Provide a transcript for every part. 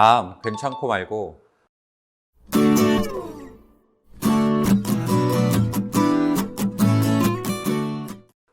암 괜찮고 말고.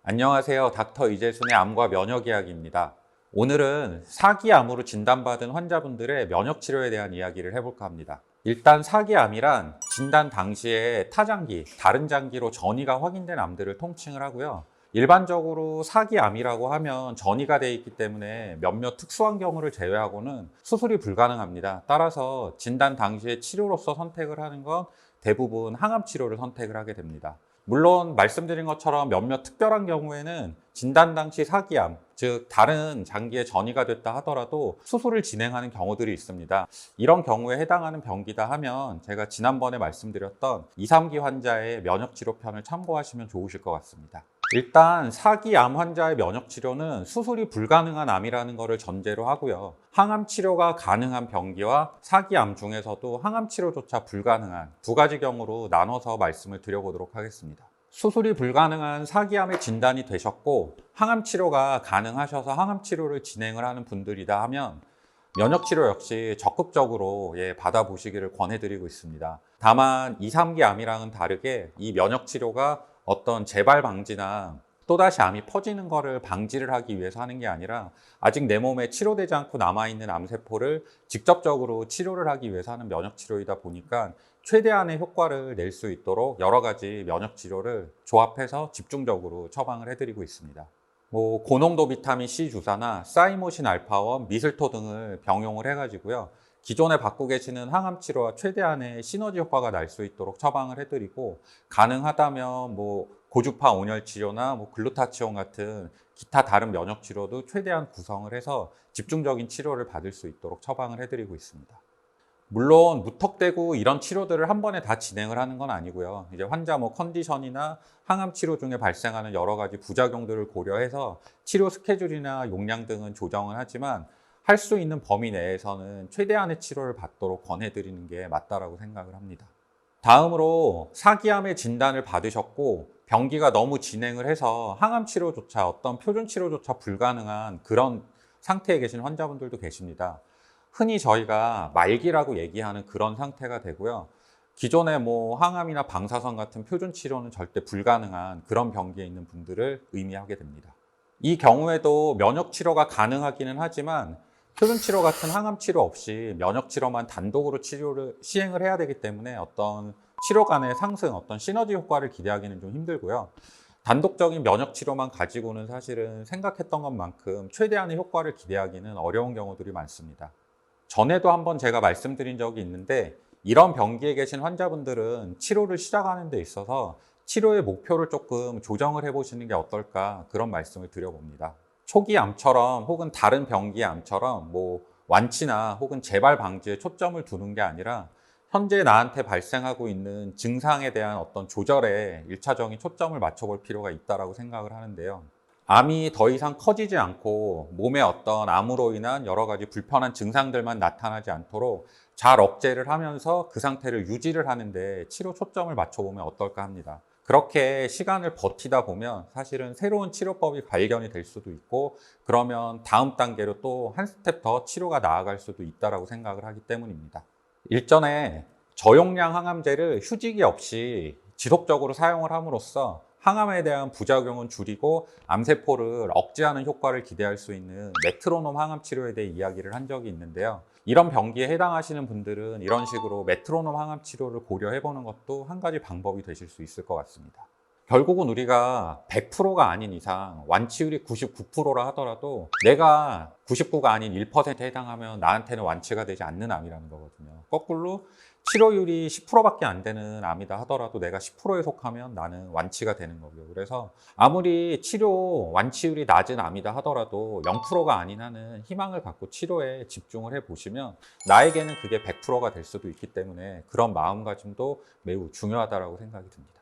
안녕하세요. 닥터 이재순의 암과 면역 이야기입니다. 오늘은 사기암으로 진단받은 환자분들의 면역 치료에 대한 이야기를 해볼까 합니다. 일단 사기암이란 진단 당시에 타장기, 다른 장기로 전이가 확인된 암들을 통칭을 하고요. 일반적으로 사기암이라고 하면 전이가 돼 있기 때문에 몇몇 특수한 경우를 제외하고는 수술이 불가능합니다. 따라서 진단 당시에 치료로서 선택을 하는 건 대부분 항암 치료를 선택을 하게 됩니다. 물론 말씀드린 것처럼 몇몇 특별한 경우에는 진단 당시 사기암, 즉 다른 장기에 전이가 됐다 하더라도 수술을 진행하는 경우들이 있습니다. 이런 경우에 해당하는 병기다 하면 제가 지난번에 말씀드렸던 2, 3기 환자의 면역치료편을 참고하시면 좋으실 것 같습니다. 일단 사기암 환자의 면역치료는 수술이 불가능한 암이라는 것을 전제로 하고요. 항암 치료가 가능한 병기와 사기암 중에서도 항암 치료조차 불가능한 두 가지 경우로 나눠서 말씀을 드려보도록 하겠습니다. 수술이 불가능한 사기암의 진단이 되셨고 항암 치료가 가능하셔서 항암 치료를 진행을 하는 분들이다 하면 면역 치료 역시 적극적으로 받아보시기를 권해드리고 있습니다. 다만 2, 3기 암이랑은 다르게 이 면역 치료가 어떤 재발 방지나 또다시 암이 퍼지는 것을 방지를 하기 위해서 하는 게 아니라 아직 내 몸에 치료되지 않고 남아있는 암세포를 직접적으로 치료를 하기 위해서 하는 면역 치료이다 보니까 최대한의 효과를 낼 수 있도록 여러 가지 면역 치료를 조합해서 집중적으로 처방을 해드리고 있습니다. 고농도 비타민 C 주사나 사이모신 알파원, 미슬토 등을 병용을 해가지고요. 기존에 받고 계시는 항암 치료와 최대한의 시너지 효과가 날 수 있도록 처방을 해드리고 가능하다면 고주파 온열 치료나 글루타치온 같은 기타 다른 면역 치료도 최대한 구성을 해서 집중적인 치료를 받을 수 있도록 처방을 해드리고 있습니다. 물론 무턱대고 이런 치료들을 한 번에 다 진행을 하는 건 아니고요. 이제 환자 컨디션이나 항암 치료 중에 발생하는 여러 가지 부작용들을 고려해서 치료 스케줄이나 용량 등은 조정을 하지만 할 수 있는 범위 내에서는 최대한의 치료를 받도록 권해드리는 게 맞다라고 생각을 합니다. 다음으로 사기암의 진단을 받으셨고 병기가 너무 진행을 해서 항암 치료조차 어떤 표준 치료조차 불가능한 그런 상태에 계신 환자분들도 계십니다. 흔히 저희가 말기라고 얘기하는 그런 상태가 되고요. 기존에 항암이나 방사선 같은 표준 치료는 절대 불가능한 그런 병기에 있는 분들을 의미하게 됩니다. 이 경우에도 면역 치료가 가능하기는 하지만 표준 치료 같은 항암 치료 없이 면역 치료만 단독으로 치료를 시행을 해야 되기 때문에 어떤 치료 간의 상승, 어떤 시너지 효과를 기대하기는 좀 힘들고요. 단독적인 면역 치료만 가지고는 사실은 생각했던 것만큼 최대한의 효과를 기대하기는 어려운 경우들이 많습니다. 전에도 한번 제가 말씀드린 적이 있는데 이런 병기에 계신 환자분들은 치료를 시작하는 데 있어서 치료의 목표를 조금 조정을 해보시는 게 어떨까 그런 말씀을 드려봅니다. 초기 암처럼 혹은 다른 병기의 암처럼 완치나 혹은 재발 방지에 초점을 두는 게 아니라 현재 나한테 발생하고 있는 증상에 대한 어떤 조절에 1차적인 초점을 맞춰볼 필요가 있다고 생각을 하는데요. 암이 더 이상 커지지 않고 몸에 어떤 암으로 인한 여러 가지 불편한 증상들만 나타나지 않도록 잘 억제를 하면서 그 상태를 유지를 하는데 치료 초점을 맞춰보면 어떨까 합니다. 그렇게 시간을 버티다 보면 사실은 새로운 치료법이 발견이 될 수도 있고 그러면 다음 단계로 또 한 스텝 더 치료가 나아갈 수도 있다고 생각을 하기 때문입니다. 일전에 저용량 항암제를 휴지기 없이 지속적으로 사용을 함으로써 항암에 대한 부작용은 줄이고 암세포를 억제하는 효과를 기대할 수 있는 메트로놈 항암 치료에 대해 이야기를 한 적이 있는데요. 이런 병기에 해당하시는 분들은 이런 식으로 메트로놈 항암 치료를 고려해보는 것도 한 가지 방법이 되실 수 있을 것 같습니다. 결국은 우리가 100%가 아닌 이상 완치율이 99%라 하더라도 내가 99가 아닌 1%에 해당하면 나한테는 완치가 되지 않는 암이라는 거거든요. 거꾸로 치료율이 10%밖에 안 되는 암이다 하더라도 내가 10%에 속하면 나는 완치가 되는 거고요. 그래서 아무리 치료 완치율이 낮은 암이다 하더라도 0%가 아닌 한은 희망을 갖고 치료에 집중을 해보시면 나에게는 그게 100%가 될 수도 있기 때문에 그런 마음가짐도 매우 중요하다고 생각이 듭니다.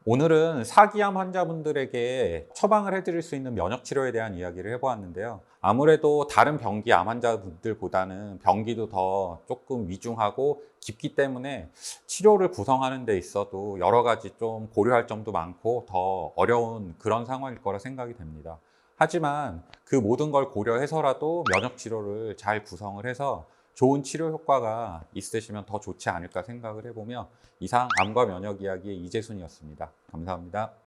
오늘은 사기암 환자분들에게 처방을 해드릴 수 있는 면역 치료에 대한 이야기를 해보았는데요. 아무래도 다른 병기 암 환자분들보다는 병기도 더 조금 위중하고 깊기 때문에 치료를 구성하는 데 있어도 여러 가지 좀 고려할 점도 많고 더 어려운 그런 상황일 거라 생각이 됩니다. 하지만 그 모든 걸 고려해서라도 면역 치료를 잘 구성을 해서 좋은 치료 효과가 있으시면 더 좋지 않을까 생각을 해보며 이상 암과 면역 이야기의 이재순이었습니다. 감사합니다.